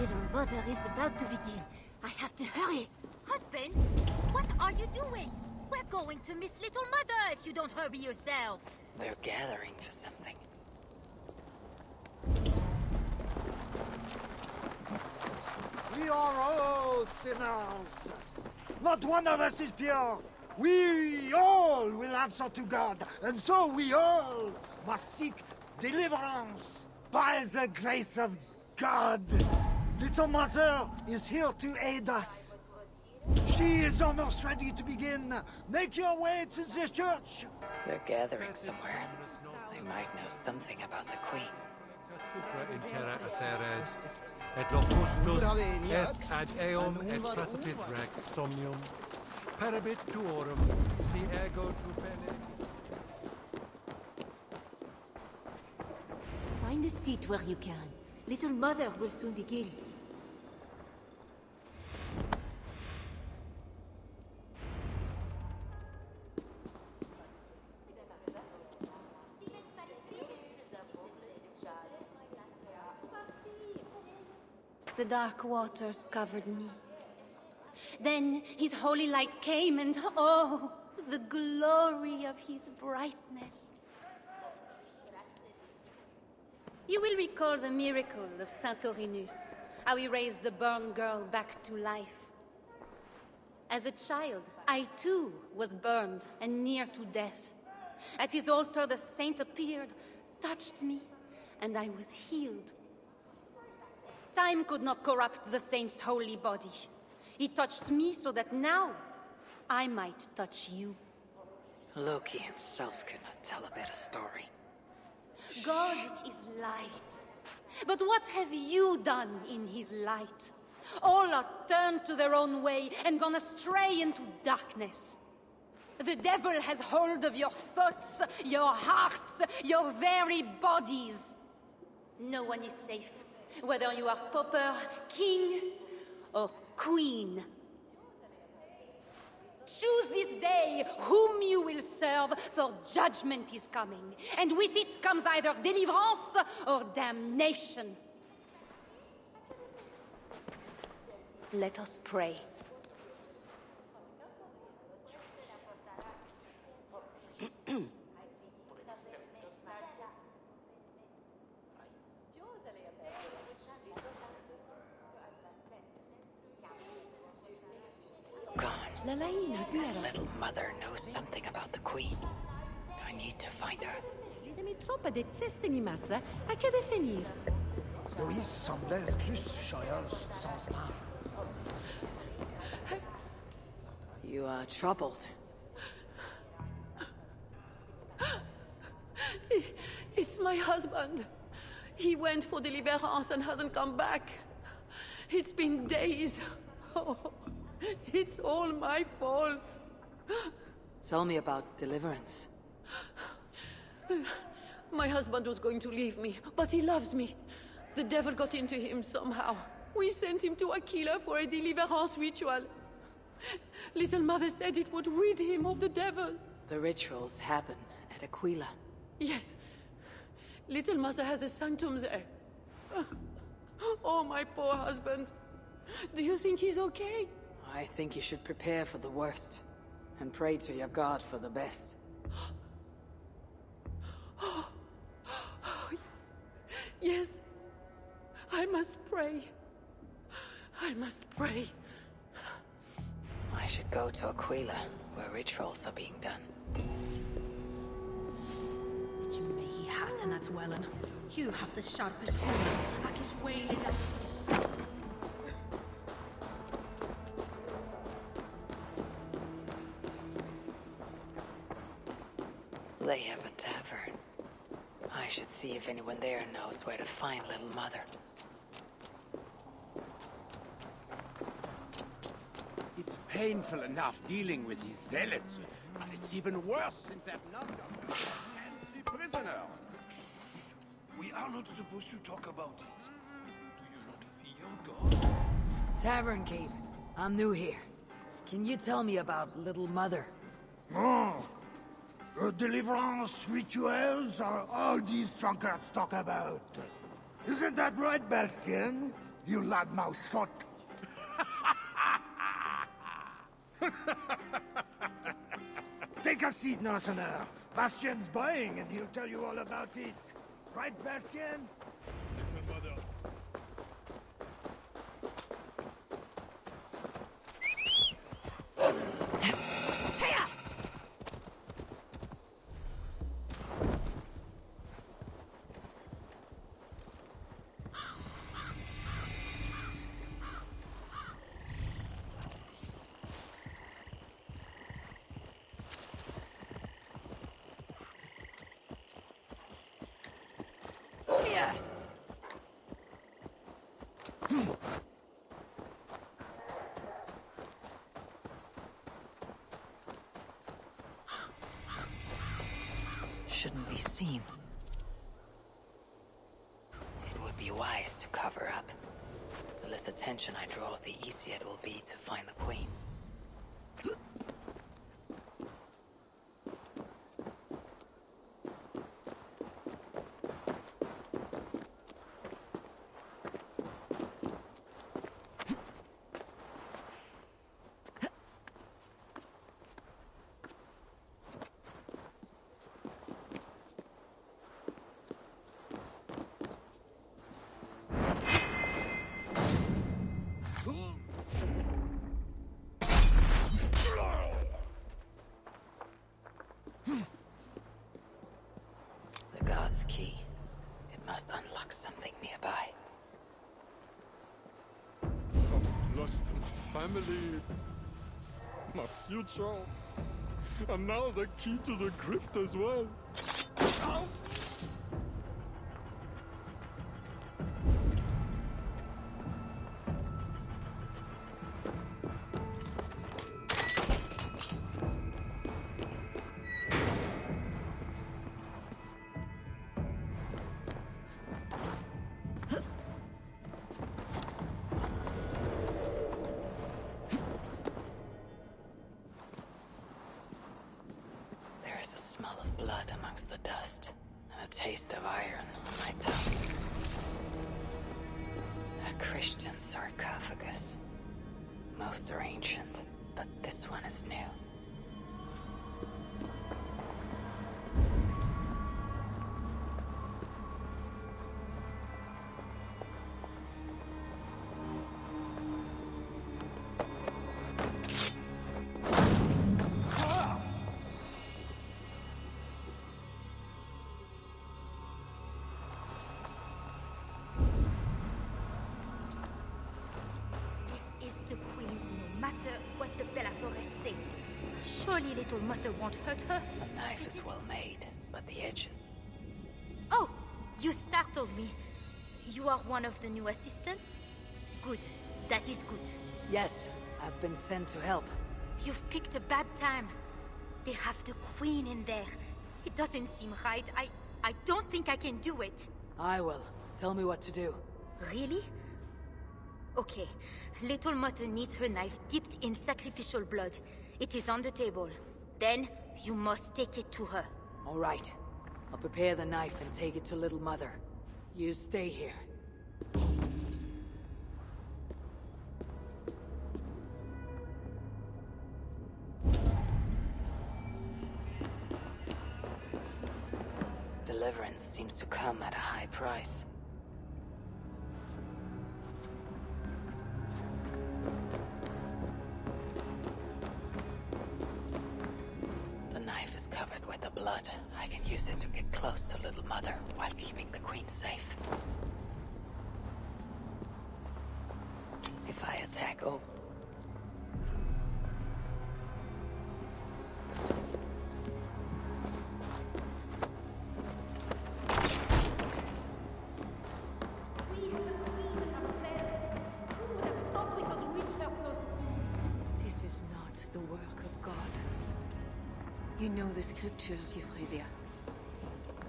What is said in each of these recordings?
Little mother is about to begin. I have to hurry. Husband, what are you doing? We're going to miss Little Mother if you don't hurry yourself. They're gathering for something. We are all sinners. Not one of us is pure. We all will answer to God, and so we all must seek deliverance by the grace of God. Little Mother is here to aid us. She is almost ready to begin. Make your way to the church. They're gathering somewhere. They might know something about the Queen. Supra in terra aeres, et locustus est ad eum et precipit rex somnium, perabit tuorum, si ego trupene. Find a seat where you can. Little mother will soon begin. The dark waters covered me. Then his holy light came and oh, the glory of his brightness. You will recall the miracle of Saint Orinus, how he raised the burned girl back to life. As a child, I too was burned and near to death. At his altar the saint appeared, touched me, and I was healed. Time could not corrupt the saint's holy body. He touched me so that now I might touch you. Loki himself could not tell a better story. God is light. But what have you done in his light? All are turned to their own way and gone astray into darkness. The devil has hold of your thoughts, your hearts, your very bodies. No one is safe, whether you are pauper, king, or queen. Choose this day whom you will serve, for judgment is coming, and with it comes either deliverance or damnation. Let us pray. Gone. This little mother knows something about the Queen. I need to find her. Mi troppo deteste animația, a che definir. Louise semblait plus joyeuse sans moi. You are troubled. It's my husband. He went for deliverance and hasn't come back. It's been days. Oh, it's all my fault. Tell me about deliverance. My husband was going to leave me, but he loves me. The devil got into him somehow. We sent him to Aquila for a deliverance ritual. Little Mother said it would rid him of the devil. The rituals happen at Aquila. Yes. Little Mother has a sanctum there. Oh, my poor husband. Do you think he's okay? I think you should prepare for the worst, and pray to your God for the best. Yes. I must pray. I must pray. I should go to Aquila, where rituals are being done. You have the sharpest weapon. They have a tavern. I should see if anyone there knows where to find Little Mother. It's painful enough dealing with these zealots, but it's even worse since that nun and the prisoner. We are not supposed to talk about it. Do you not fear God? Tavern keep. I'm new here. Can you tell me about Little Mother? Oh, deliverance rituals are all these drunkards talk about. Isn't that right, Bastian? you loudmouth sot! Take a seat, Northerner. Bastien's buying, and he'll tell you all about it. Right, Bastien? Shouldn't be seen. It would be wise to cover up. The less attention I draw, the easier it will be to find the Queen. Key. It must unlock something nearby. I've lost my family, my future, and now the key to the crypt as well. Ow! Blood amongst the dust, and a taste of iron on my tongue. A Christian sarcophagus. Most are ancient, but this one is new. Surely little mother won't hurt her. The knife is well made, but the edges... Oh! You startled me. You are one of the new assistants? Good. That is good. Yes, I've been sent to help. You've picked a bad time. They have the Queen in there. It doesn't seem right. I don't think I can do it. I will. Tell me what to do. Really? Okay. Little mother needs her knife dipped in sacrificial blood. It is on the table. Then, you must take it to her. All right. I'll prepare the knife and take it to Little Mother. You stay here. Deliverance seems to come at a high price. Covered with the blood. I can use it to get close to Little Mother while keeping the Queen safe. If I attack, oh. This is not the work of God. You know the scriptures, Euphrasia.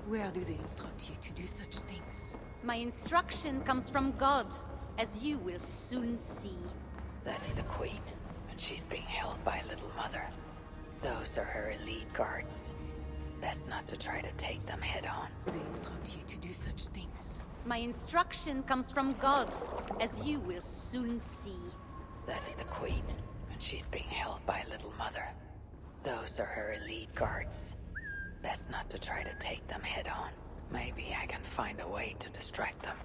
Where do they instruct you to do such things? My instruction comes from God, as you will soon see. That's the Queen, and she's being held by Little Mother. Those are her elite guards. Best not to try to take them head on. They instruct you to do such things. My instruction comes from God, as you will soon see. That is the Queen, and she's being held by a little mother. Those are her elite guards. Best not to try to take them head on. Maybe I can find a way to distract them.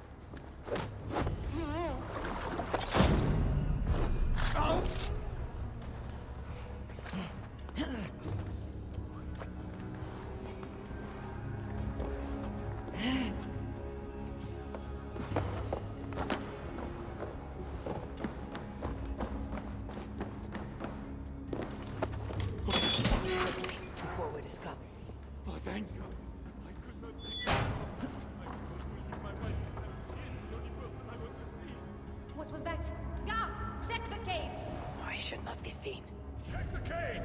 Forward is coming. Oh, thank you. What was that? Guards, check the cage! I should not be seen. Check the cage!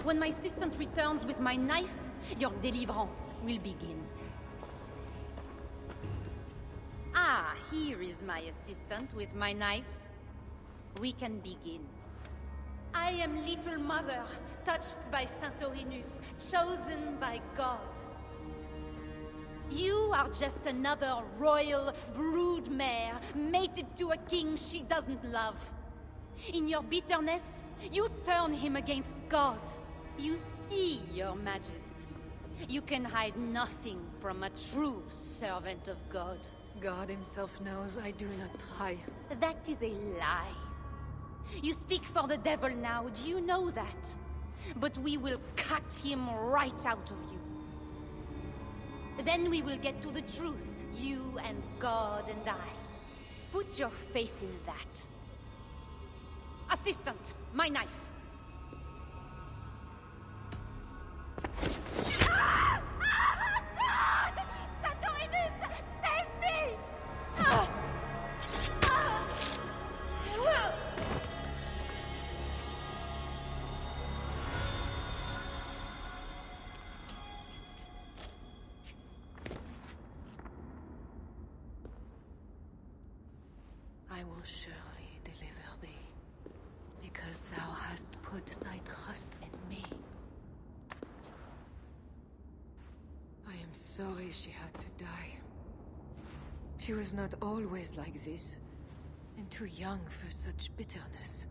When my assistant returns with my knife, your deliverance will begin. Ah, here is my assistant with my knife. We can begin. I am Little Mother, touched by Santorinus, chosen by God. You are just another royal broodmare, mated to a king she doesn't love. In your bitterness, you turn him against God. You see, Your Majesty, you can hide nothing from a true servant of God. God himself knows I do not try. That is a lie. You speak for the devil now, do you know that? But we will cut him right out of you. Then we will get to the truth, you and God and I. Put your faith in that. Assistant, my knife. Ah! Ah, God! Santorinus, save me! Ah! Ah! I will surely deliver thee, because thou hast put thy trust in me. I am sorry she had to die. She was not always like this, and too young for such bitterness.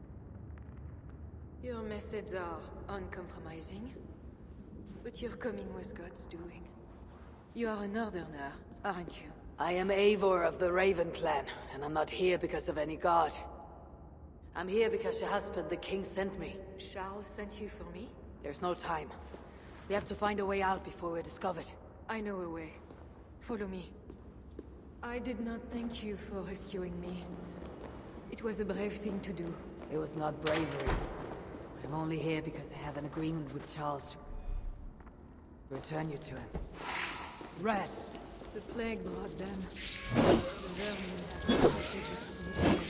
Your methods are uncompromising, but your coming was God's doing. You are a northerner, aren't you? I am Eivor of the Raven clan, and I'm not here because of any god. I'm here because your husband, the king, sent me. Charles sent you for me? There's no time. We have to find a way out before we're discovered. I know a way. Follow me. I did not thank you for rescuing me. It was a brave thing to do. It was not bravery. I'm only here because I have an agreement with Charles to return you to him. Rats! The plague brought them. The vermin have messages from the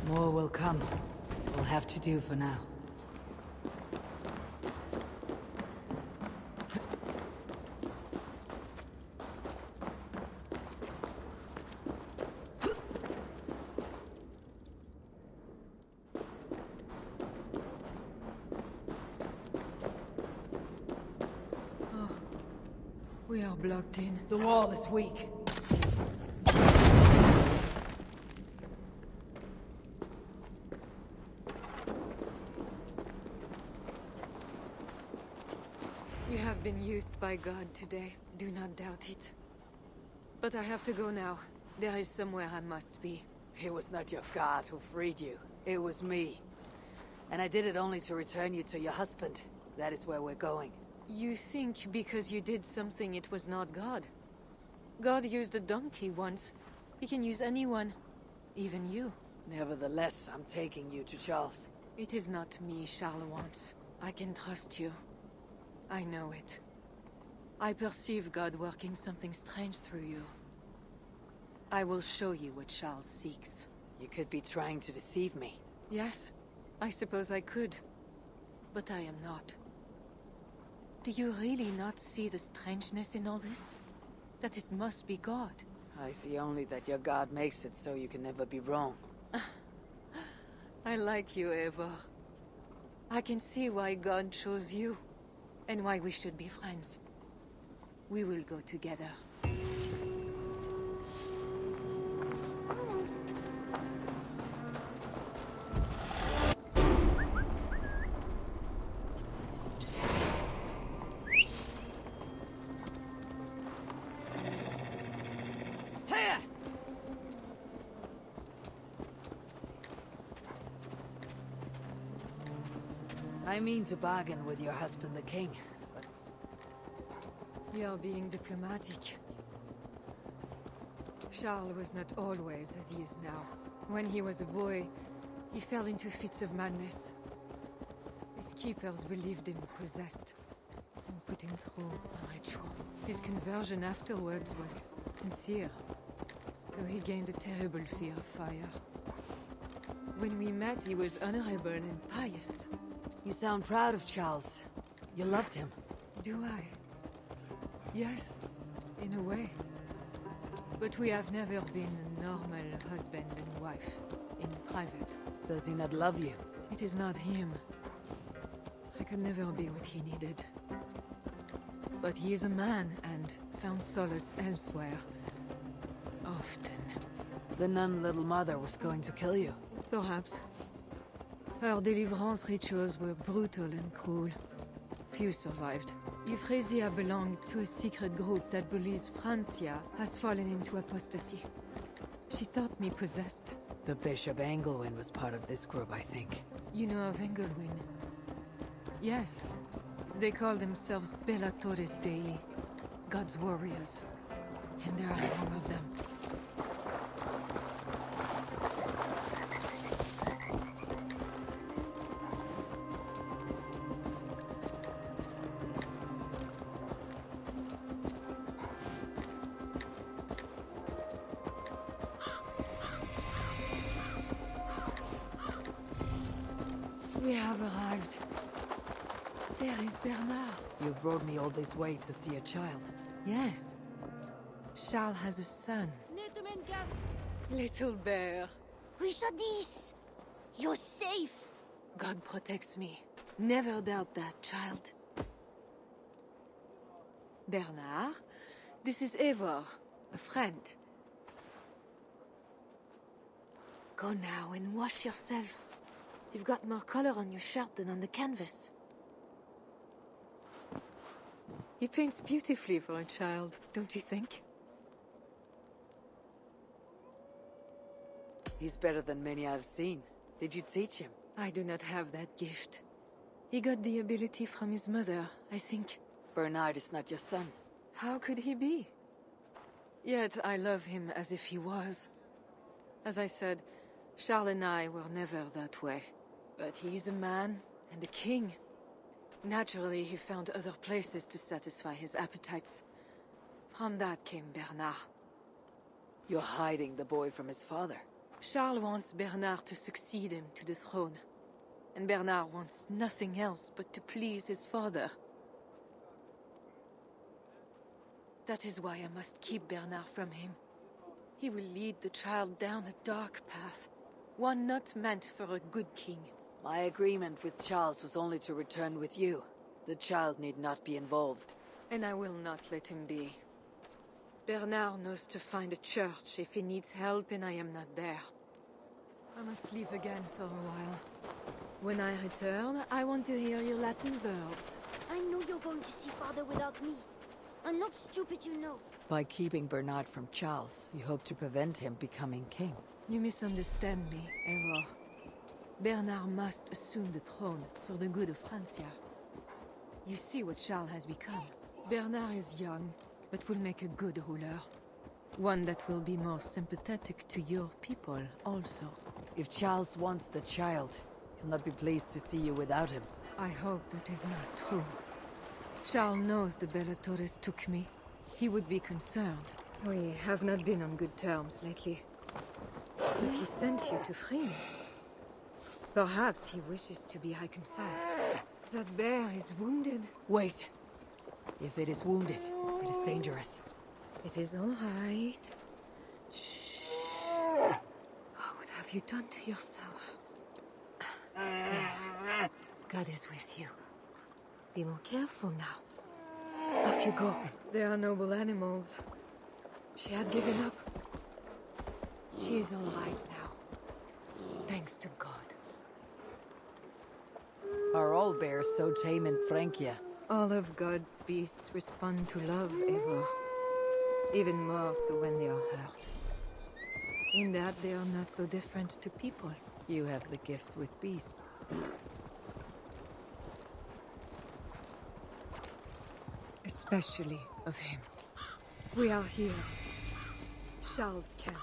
More will come. We'll have to do for now. We are blocked in. The wall is weak. You have been used by God today. Do not doubt it. But I have to go now. There is somewhere I must be. It was not your god who freed you. It was me. And I did it only to return you to your husband. That is where we're going. You think because you did something it was not God? God used a donkey once. He can use anyone. Even you. Nevertheless, I'm taking you to Charles. It is not me Charles wants. I can trust you. I know it. I perceive God working something strange through you. I will show you what Charles seeks. You could be trying to deceive me. Yes, I suppose I could. But I am not. Do you really not see the strangeness in all this? That it must be God? I see only that your god makes it so you can never be wrong. I like you, Eivor. I can see why God chose you, and why we should be friends. We will go together. I mean to bargain with your husband, the king, but You're being diplomatic. Charles was not always as he is now. When he was a boy, he fell into fits of madness. His keepers believed him possessed, and put him through a ritual. His conversion afterwards was sincere, though he gained a terrible fear of fire. When we met, he was honorable and pious. you sound proud of Charles. You loved him. Do I? Yes, in a way. But we have never been a normal husband and wife, in private. Does he not love you? It is not him. I could never be what he needed. But he is a man, and found solace elsewhere. Often. The nun Little Mother was going to kill you. Perhaps. Her deliverance rituals were brutal and cruel. Few survived. Euphrasia belonged to a secret group that believes Francia has fallen into apostasy. She thought me possessed. The Bishop Engelwin was part of this group, I think. You know of Engelwin? Yes. They call themselves Bellatores Dei, God's warriors. And there are more of them. We have arrived. There is Bernard. You brought me all this way to see a child. Yes. Charles has a son. Little bear. Richardis! You're safe! God protects me. Never doubt that, child. Bernard, this is Eivor, a friend. Go now and wash yourself. You've got more color on your shirt than on the canvas. He paints beautifully for a child, don't you think? He's better than many I've seen. Did you teach him? I do not have that gift. He got the ability from his mother, I think. Bernard is not your son. How could he be? Yet I love him as if he was. As I said, Charles and I were never that way. But he is a man and a king. Naturally, he found other places to satisfy his appetites. From that came Bernard. You're hiding the boy from his father. Charles wants Bernard to succeed him to the throne. And Bernard wants nothing else but to please his father. That is why I must keep Bernard from him. He will lead the child down a dark path. One not meant for a good king. My agreement with Charles was only to return with you. The child need not be involved. And I will not let him be. Bernard knows to find a church if he needs help and I am not there. I must leave again for a while. When I return, I want to hear your Latin verbs. I know you're going to see father without me. I'm not stupid, you know. By keeping Bernard from Charles, you hope to prevent him becoming king. You misunderstand me, Eivor. Bernard must assume the throne for the good of Francia. You see what Charles has become. Bernard is young, but will make a good ruler. One that will be more sympathetic to your people, also. If Charles wants the child, he'll not be pleased to see you without him. I hope that is not true. Charles knows the Bellatores took me. He would be concerned. We have not been on good terms lately. But he sent you to free me. Perhaps he wishes to be reconciled. That bear is wounded. Wait. If it is wounded, it is dangerous. It is all right. Shh. What have you done to yourself? There. God is with you. Be more careful now. Off you go. They are noble animals. She had given up. She is all right now. Thanks to God. Are all bears so tame in Francia? All of God's beasts respond to love, Eivor. Even more so when they are hurt. In that they are not so different to people. You have the gift with beasts. Especially of him. We are here. Charles can.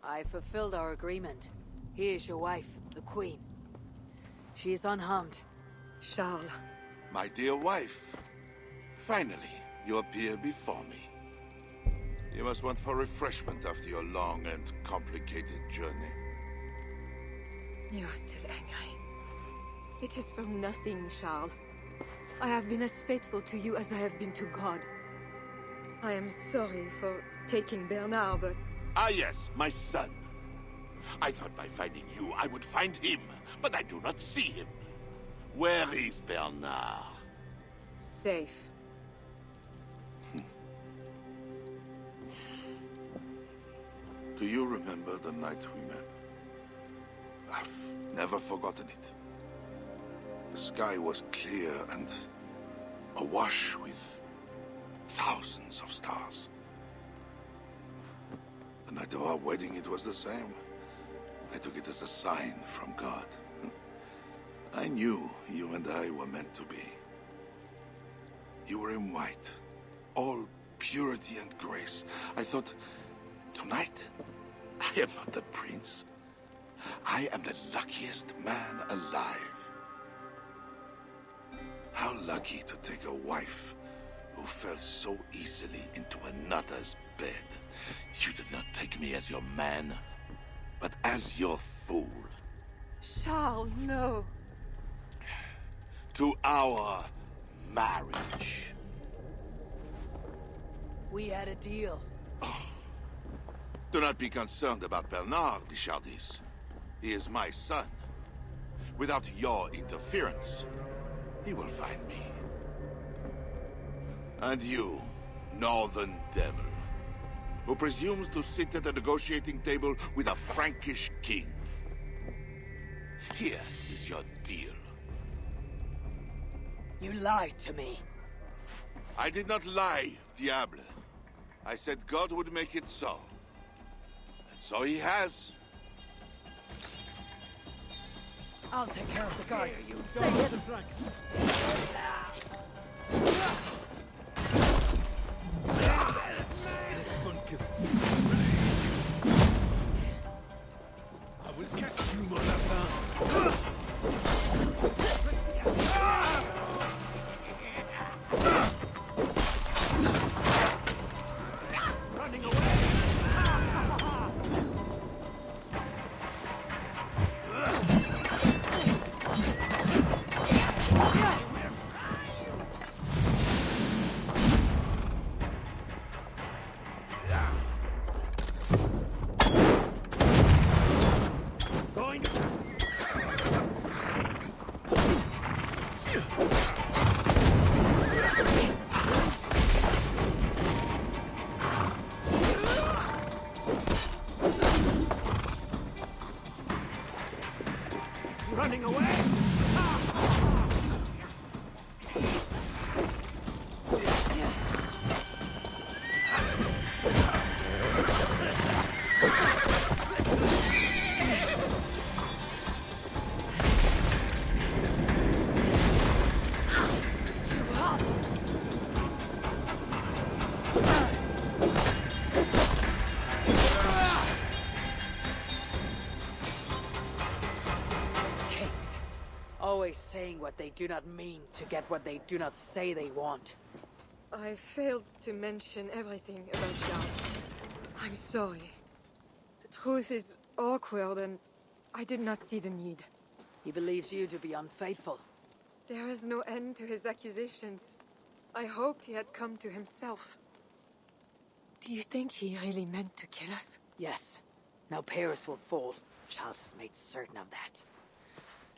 I fulfilled our agreement. Here is your wife, the Queen. She is unharmed. Charles. My dear wife, finally, you appear before me. You must want for refreshment after your long and complicated journey. You are still angry. It is for nothing, Charles. I have been as faithful to you as I have been to God. I am sorry for taking Bernard, but... Ah yes, my son. I thought by finding you, I would find him, but I do not see him. Where is Bernard? Safe. Do you remember the night we met? I've never forgotten it. The sky was clear and awash with thousands of stars. The night of our wedding, it was the same. I took it as a sign from God. I knew you and I were meant to be. You were in white, all purity and grace. I thought, tonight, I am not the prince. I am the luckiest man alive. How lucky to take a wife who fell so easily into another's bed. You did not take me as your man, but as your fool. Charles, no. To our marriage. We had a deal. Do not be concerned about Bernard, Bichardis. He is my son. Without your interference, he will find me. And you, northern devil, who presumes to sit at a negotiating table with a Frankish king. Here is your deal. You lied to me. I did not lie, Diable. I said God would make it so. And so he has. I'll take care of the guards. Stay hidden. I will catch you, motherfucker. Running away. always saying what they do not mean to get what they do not say they want. I failed to mention everything about Charles. I'm sorry. The truth is awkward and I did not see the need. He believes you to be unfaithful. There is no end to his accusations. I hoped he had come to himself. Do you think he really meant to kill us? Yes. Now Paris will fall. Charles has made certain of that.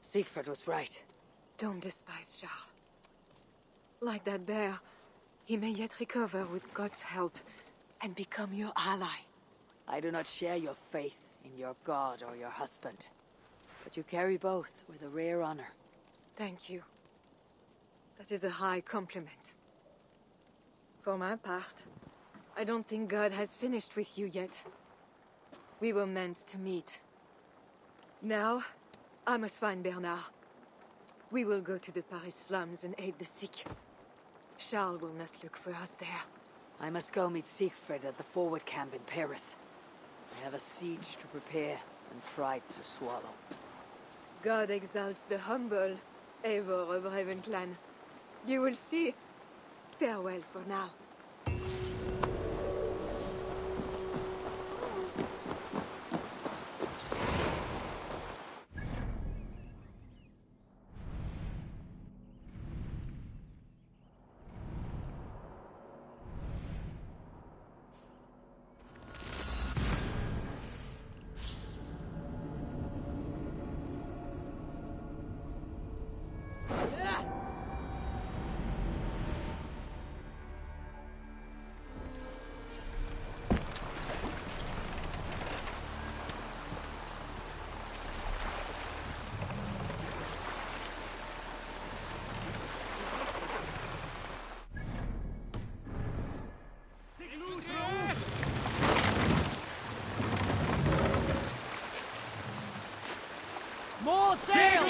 Siegfried was right. Don't despise Charles. Like that bear, he may yet recover with God's help and become your ally. I do not share your faith in your god or your husband. But you carry both with a rare honor. Thank you. That is a high compliment. For my part, I don't think God has finished with you yet. We were meant to meet. Now, I must find Bernard. We will go to the Paris slums and aid the sick. Charles will not look for us there. I must go meet Siegfried at the forward camp in Paris. I have a siege to prepare and pride to swallow. God exalts the humble, Eivor of Ravenclan. You will see. Farewell for now. More sail!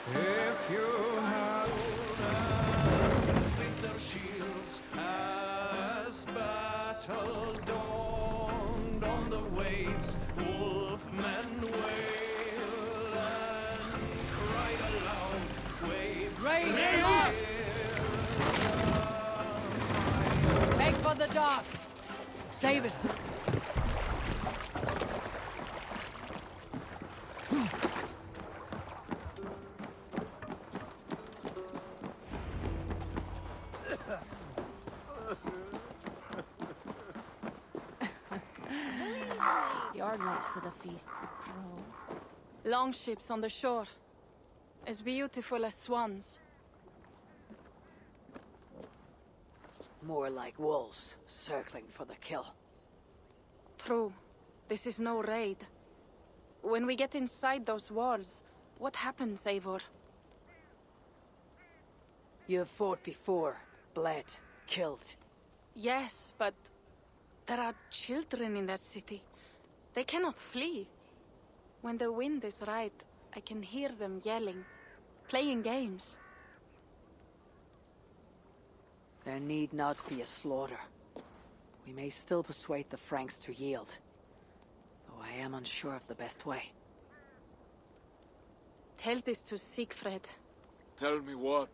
If you had their shields as battle dawned on the waves, wolfmen wail and cried aloud, wave Raiders! Make for the dark! Save it! You're late to the feast, Crow. Longships on the shore. As beautiful as swans. More like wolves, circling for the kill. True. This is no raid. When we get inside those walls, what happens, Eivor? You have fought before, bled, killed. Yes, but there are children in that city. They cannot flee. When the wind is right, I can hear them yelling, playing games. There need not be a slaughter. We may still persuade the Franks to yield, though I am unsure of the best way. Tell this to Siegfried. Tell me what?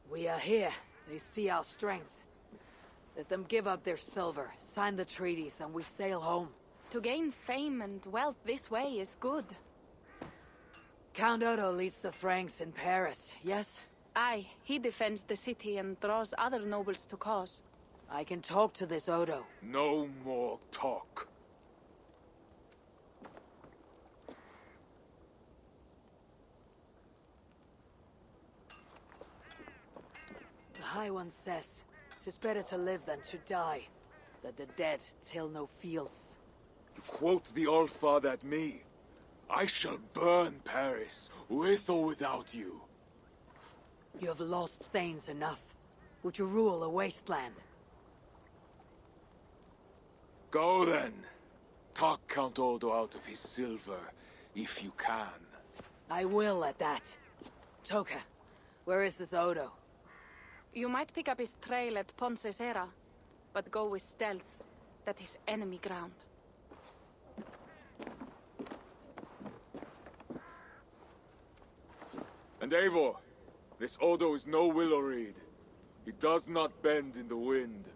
We are here. They see our strength. Let them give up their silver, sign the treaties, and we sail home. To gain fame and wealth this way is good. Count Odo leads the Franks in Paris, yes? Aye, he defends the city and draws other nobles to cause. I can talk to this Odo. No more talk. The High One says, 'tis better to live than to die. that the dead till no fields. You quote the Old Father at me. I shall burn Paris, with or without you. You have lost Thanes enough. Would you rule a wasteland? Go then. Talk Count Odo out of his silver, if you can. I will at that. Toka, where is this Odo? You might pick up his trail at Ponce Esera, but go with stealth. That is enemy ground. And Eivor, this Odo is no willow reed. He does not bend in the wind.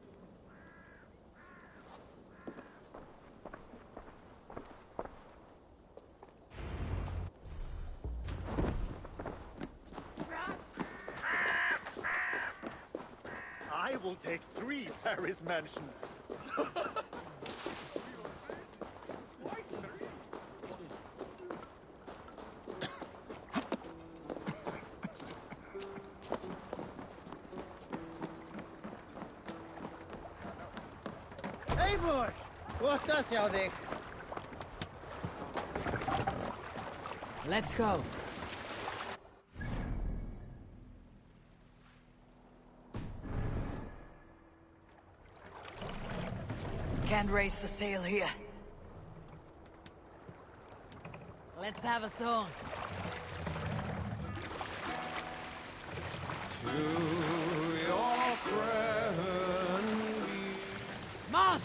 I will take 3 Paris mansions. Eivor! Kohtas jou dik. Let's go. Can't raise the sail here. Let's have a song. To your friend, Mars!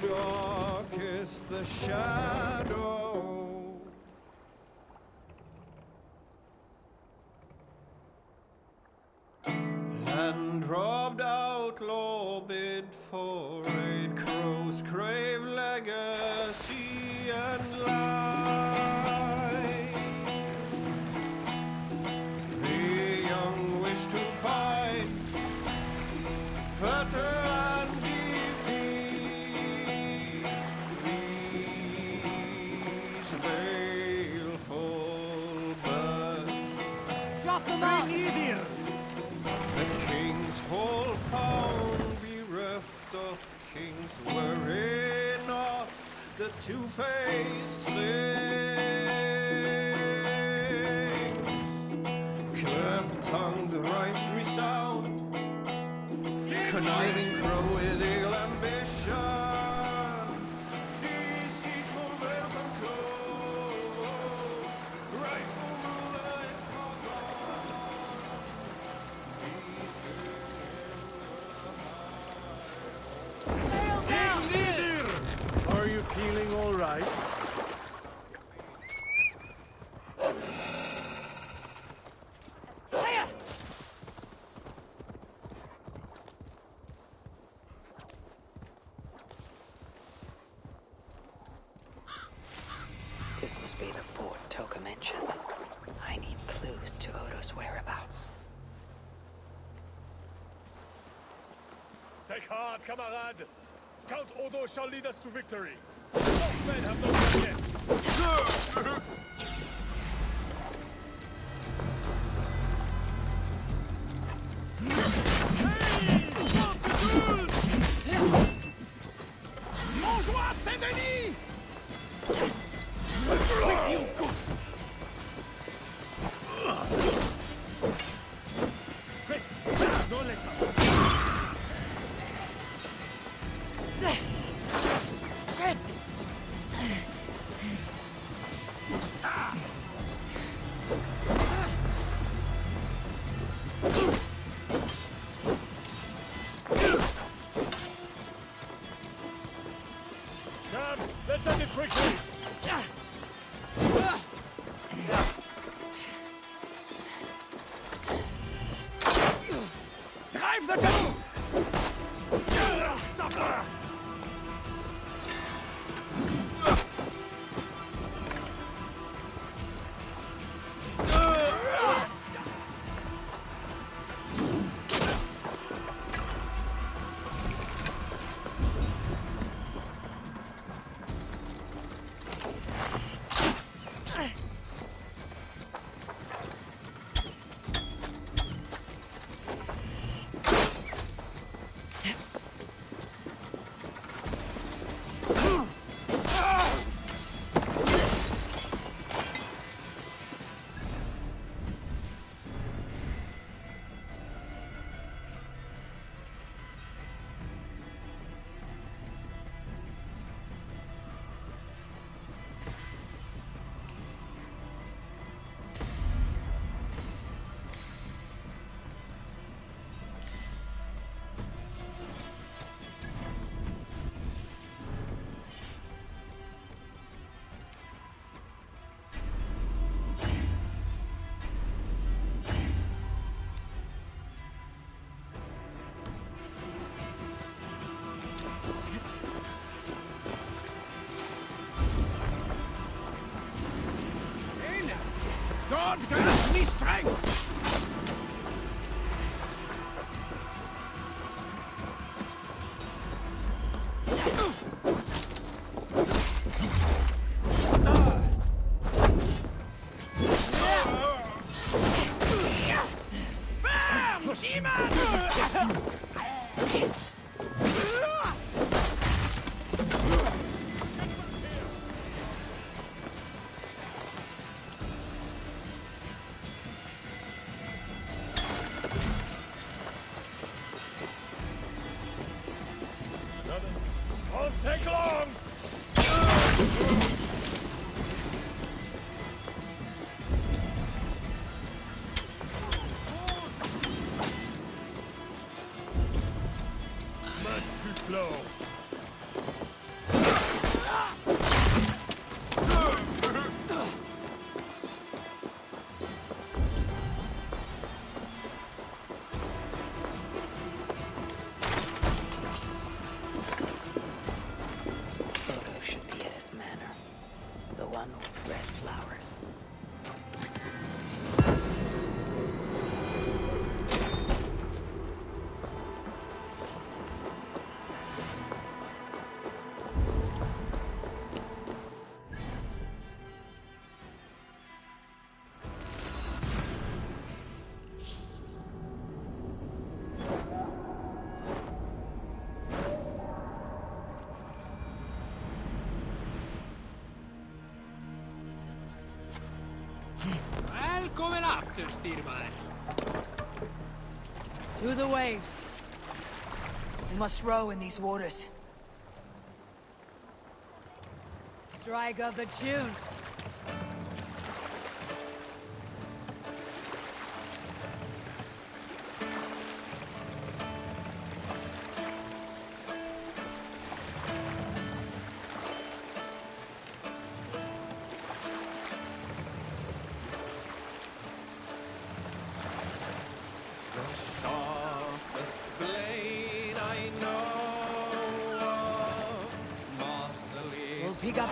dark is the shadow. And robbed outlaw bid for raid, crows crave legacy and life. The young wish to fight, fetter and defeat these baleful birds. Drop the mask! The king's whole found bereft of kings, wherein are the two-faced sings. Cleft-tongued rights resound, conniving crow with ill ambition. Deceitful veils unclosed, rightful ruler is forgone. Are you feeling all right? This must be the fort Toka mentioned. I need clues to Odo's whereabouts. Take heart, camarade! Count Odo shall lead us to victory. Both men have no plan yet. Bonjour, Saint-Denis! Chris, no letter. God grant me strength! Won't take long! Much too slow. Odo should be at his manor. The one with red flowers. Välkommen after, Styrman. To the waves. We must row in these waters. Strike up a tune. Sharpest blade I know of, masterly. We'll pick up.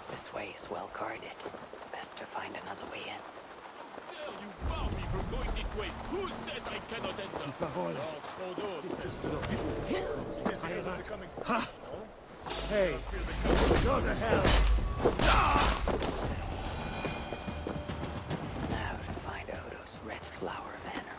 This way is well guarded. Best to find another way in. Dare you bar me from going this way? Who says I cannot enter? Parole. Ha! Hey, go to hell! Now to find Odo's red flower manor.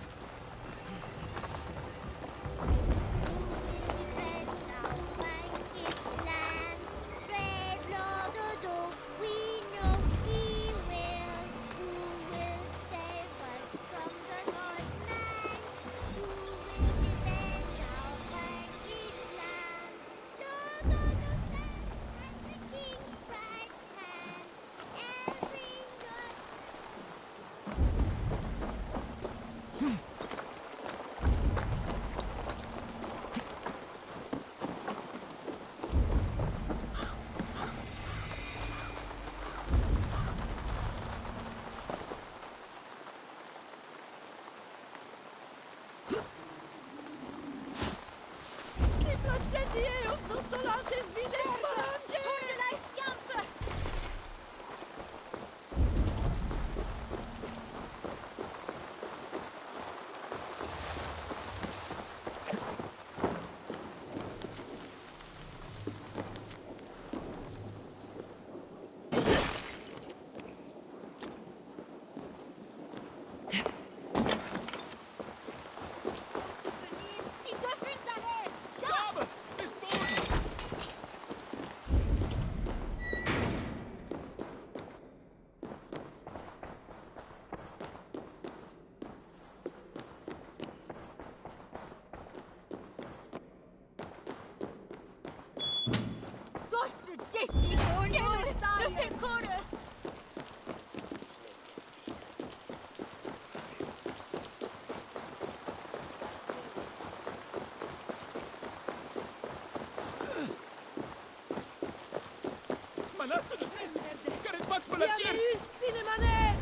Manazzo de Suisse! Care fac pe la cer! Ține-mane!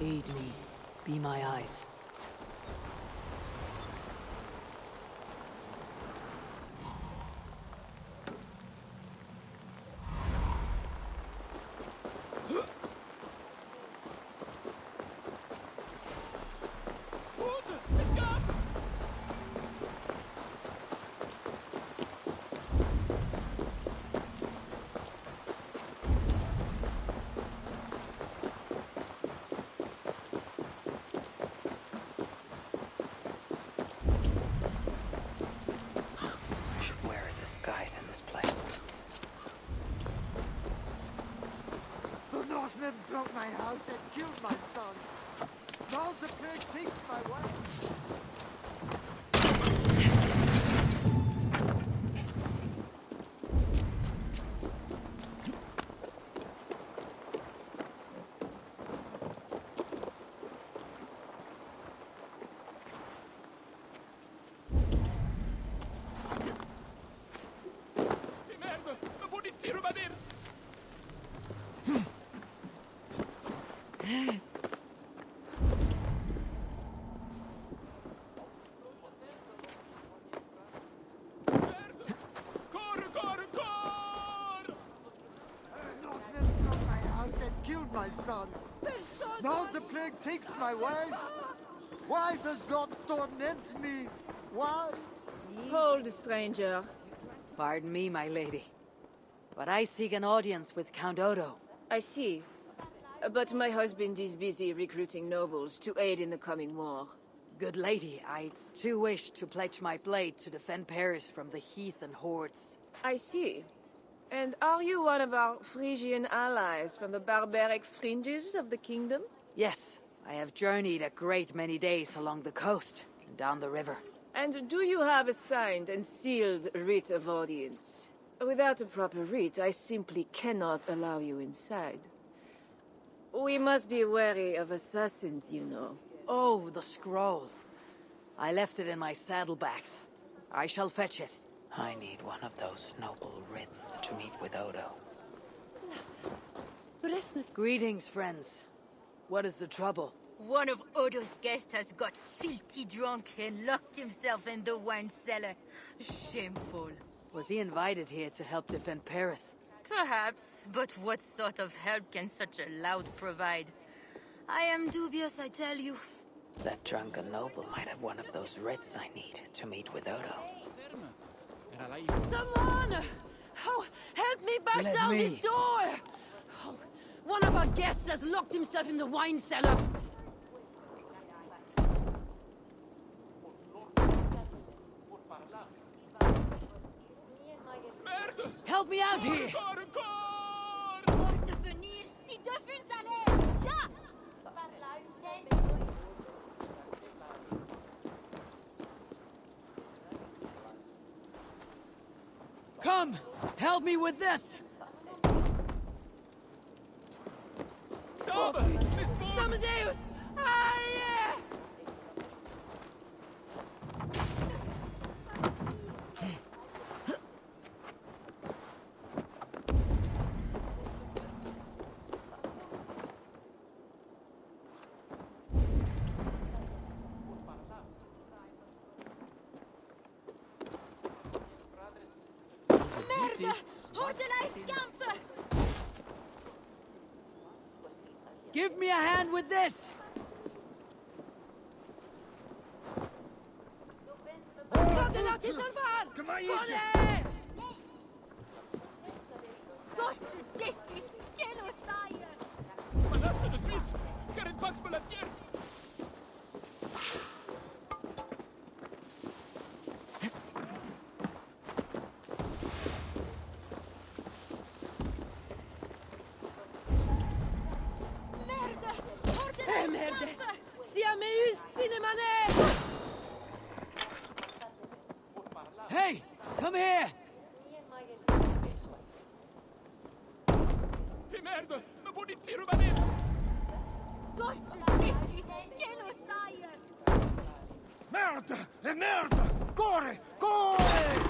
Aid me. Be my eyes. Northmen broke my house and killed my son. Now the plague takes my wife. Merde! Mă puteți rubadir! My son. Now the plague takes my wife. Why does God torment me? Why? Hold, stranger. Pardon me, my lady. But I seek an audience with Count Odo. I see. But my husband is busy recruiting nobles to aid in the coming war. Good lady, I too wish to pledge my blade to defend Paris from the heath and hordes. I see. And are you one of our Frisian allies from the barbaric fringes of the kingdom? Yes, I have journeyed a great many days along the coast and down the river. And do you have a signed and sealed writ of audience? Without a proper writ, I simply cannot allow you inside. We must be wary of assassins, you know. Oh, the scroll. I left it in my saddlebags. I shall fetch it. I need one of those noble writs to meet with Odo. Greetings, friends. What is the trouble? One of Odo's guests has got filthy drunk and locked himself in the wine cellar. Shameful. Was he invited here to help defend Paris? Perhaps, but what sort of help can such a lout provide? I am dubious, I tell you. That drunken noble might have one of those writs I need to meet with Odo. Someone! Oh, help me burst Let down me. this door! Oh, one of our guests has locked himself in the wine cellar. Help me out here! Devenir si de funzale! Ja! Come! Help me with this! Amadeus! Ah, yeah! Merde! Hordela scamper! Give me a hand with this! Fatelato salvar! Come on, you Buone! Toți Jessis, genocide! Manazzo de Suisse! Care fac pe la cer! Merde! Hordela Merde! scamper! Siameus cinemane! Hey! Come here! Merde! Ne puteți rimanere! Merde! E merde! Corre! Corre!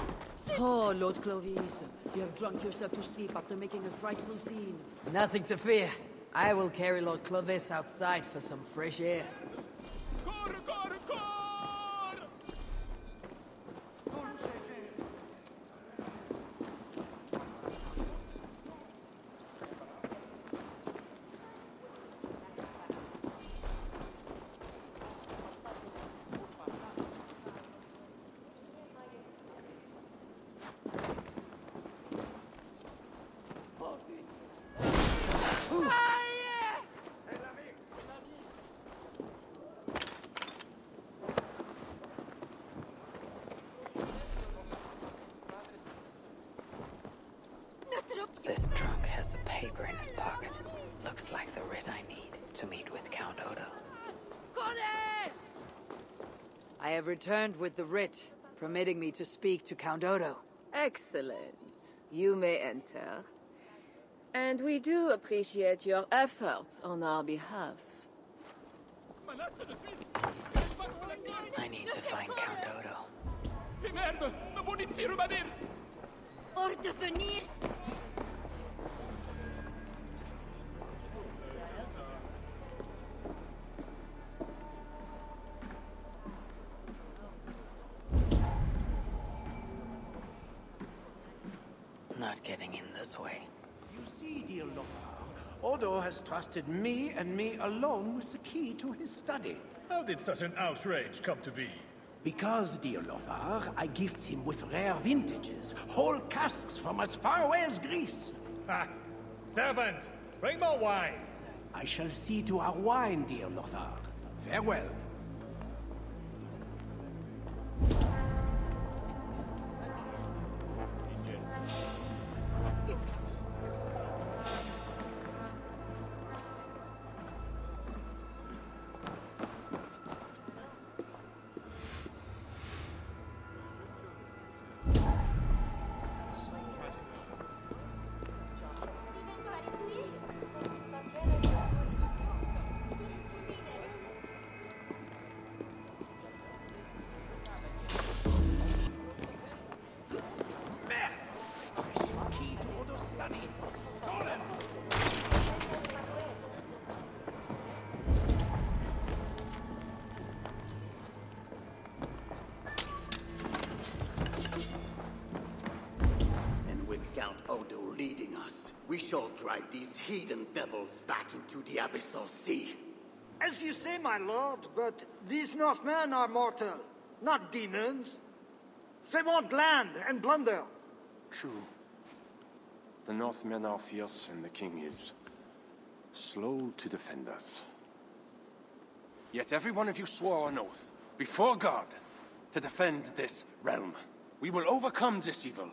Oh, Lord Clovis, you have drunk yourself to sleep after making a frightful scene. Nothing to fear. I will carry Lord Clovis outside for some fresh air. Corre, corre, corre! This drunk has a paper in his pocket. Looks like the writ I need to meet with Count Odo. I have returned with the writ, permitting me to speak to Count Odo. Excellent. You may enter. And we do appreciate your efforts on our behalf. I need to find Count Odo. E merde! Ne puteți rimanere! Or de venir! Not getting in this way. You see, dear Lothar, Odo has trusted me and me alone with the key to his study. How did such an outrage come to be? Because, dear Lothar, I gift him with rare vintages, whole casks from as far away as Greece. Ah! Servant! Bring more wine! I shall see to our wine, dear Lothar. Farewell. Leading us, we shall drive these heathen devils back into the abyssal sea. As you say, my lord, but these Northmen are mortal, not demons. They want land and plunder. True. The Northmen are fierce, and the king is slow to defend us. Yet every one of you swore an oath, before God, to defend this realm. We will overcome this evil,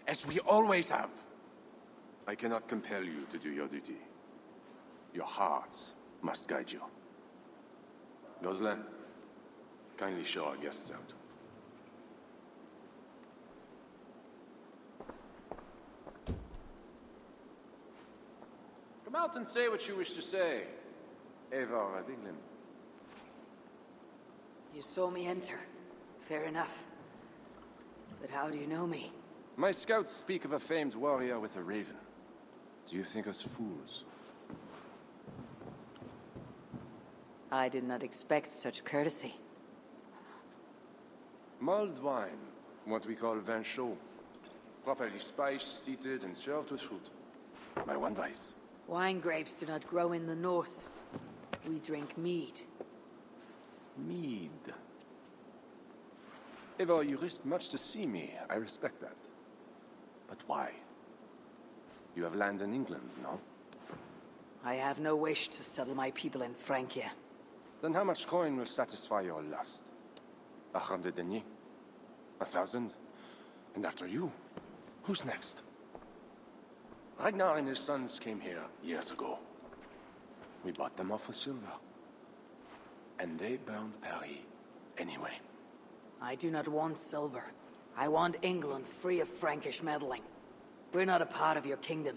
as we always have. I cannot compel you to do your duty. Your hearts must guide you. Gosling, kindly show our guests out. Come out and say what you wish to say, Eivor of England. You saw me enter. Fair enough. But how do you know me? My scouts speak of a famed warrior with a raven. Do you think us fools? I did not expect such courtesy. Mulled wine, what we call vin chaud. Properly spiced, seated, and served with fruit. My one vice. Wine grapes do not grow in the north. We drink mead. Mead. Eivor, you risked much to see me. I respect that. But why? You have land in England, no? I have no wish to settle my people in Francia. Then how much coin will satisfy your lust? 100 deniers? 1,000? And after you, who's next? Ragnar and his sons came here years ago. We bought them off for silver. And they burned Paris anyway. I do not want silver. I want England free of Frankish meddling. We're not a part of your kingdom.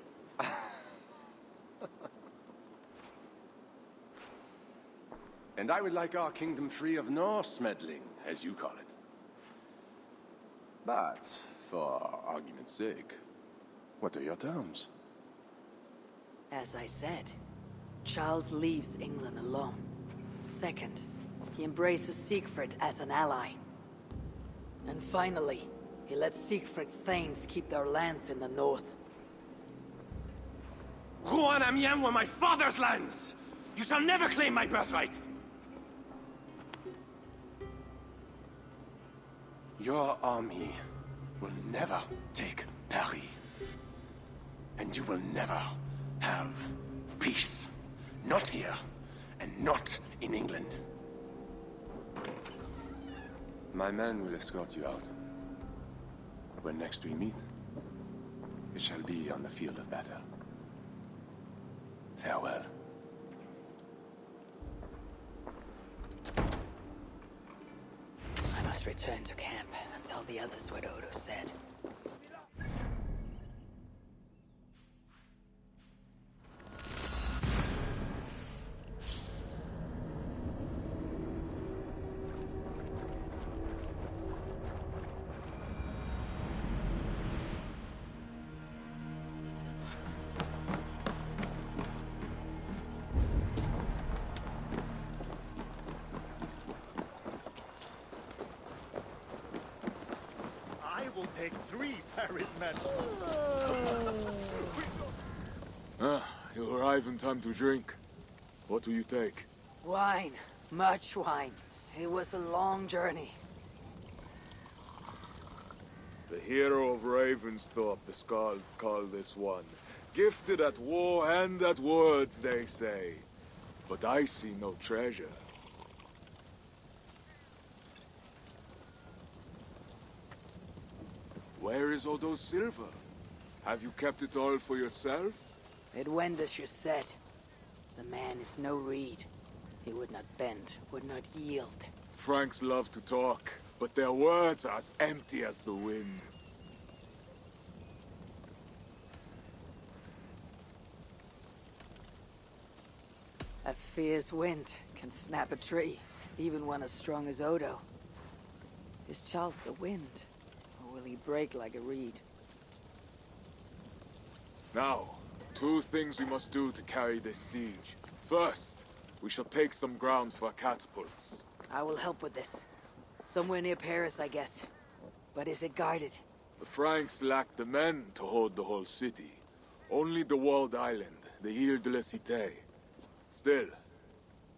And I would like our kingdom free of Norse meddling, as you call it. But, for argument's sake, what are your terms? As I said, Charles leaves England alone. Second, he embraces Siegfried as an ally. And finally, he lets Siegfried's thanes keep their lands in the north. Rouen and Amiens were my father's lands! You shall never claim my birthright! Your army will never take Paris. And you will never have peace. Not here, and not in England. My men will escort you out. When next we meet, it shall be on the field of battle. Farewell. I must return to camp and tell the others what Odo said. I will take 3 Paris mansions. You arrive in time to drink. What will you take? Wine. Much wine. It was a long journey. The hero of Ravensthorpe, the Skalds call this one. Gifted at war and at words, they say. But I see no treasure. Where is Odo's silver? Have you kept it all for yourself? It went as you said. The man is no reed. He would not bend, would not yield. Franks love to talk, but their words are as empty as the wind. A fierce wind can snap a tree, even one as strong as Odo. Is Charles the wind, or will he break like a reed? Now, 2 things we must do to carry this siege. First, we shall take some ground for catapults. I will help with this. Somewhere near Paris, I guess. But is it guarded? The Franks lack the men to hold the whole city. Only the walled island, the Ile de la Cité. Still,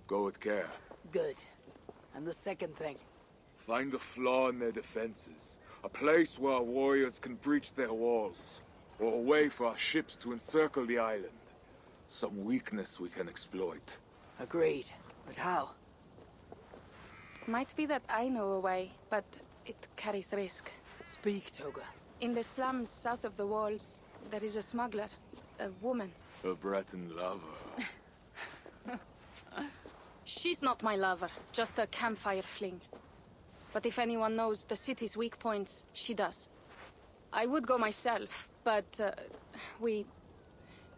go with care. Good. And the second thing? Find a flaw in their defenses. A place where our warriors can breach their walls. Or a way for our ships to encircle the island. Some weakness we can exploit. Agreed. But how? Might be that I know a way, but it carries risk. Speak, Toga. In the slums south of the walls, there is a smuggler. A woman. A Breton lover. She's not my lover, just a campfire fling. But if anyone knows the city's weak points, she does. I would go myself, but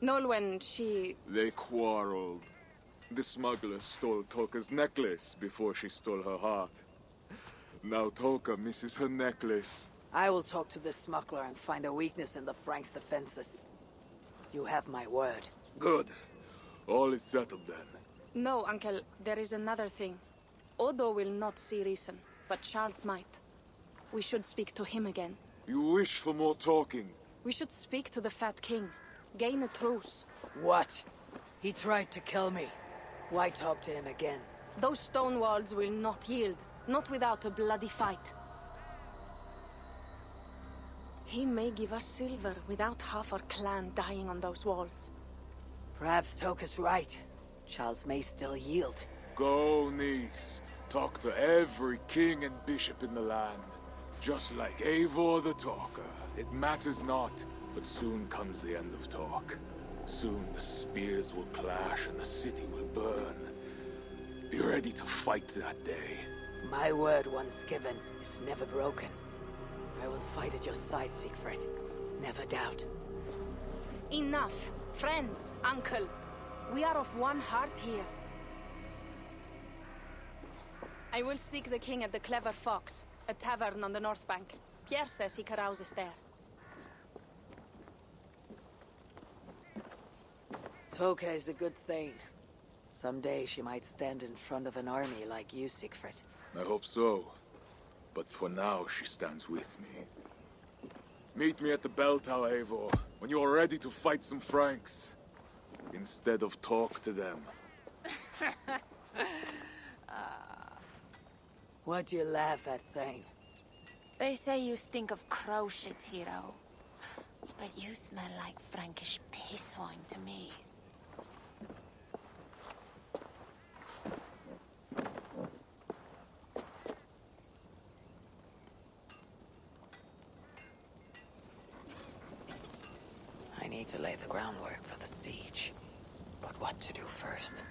Nolwenn, she... They quarreled. The smuggler stole Toka's necklace before she stole her heart. Now Toka misses her necklace. I will talk to this smuggler and find a weakness in the Franks' defenses. You have my word. Good. All is settled then. No, Uncle, there is another thing. Odo will not see reason, but Charles might. We should speak to him again. You wish for more talking? We should speak to the Fat King. Gain a truce. What? He tried to kill me. Why talk to him again? Those stone walls will not yield. Not without a bloody fight. He may give us silver without half our clan dying on those walls. Perhaps Toka's right. Charles may still yield. Go, niece. Talk to every king and bishop in the land. Just like Eivor the Talker. It matters not, but soon comes the end of talk. Soon the spears will clash and the city will burn. Be ready to fight that day. My word once given is never broken. I will fight at your side, Siegfried. Never doubt. Enough. Friends, uncle. We are of one heart here. I will seek the king at the Clever Fox, a tavern on the north bank. Pierre says he carouses there. Toka is a good thane. Someday she might stand in front of an army like you, Siegfried. I hope so. But for now, she stands with me. Meet me at the bell tower, Eivor, when you are ready to fight some Franks. Instead of talk to them. Why'd you laugh at, Thane? They say you stink of crow shit, hero. But you smell like Frankish piss wine to me. I need to lay the groundwork for the siege. But what to do first?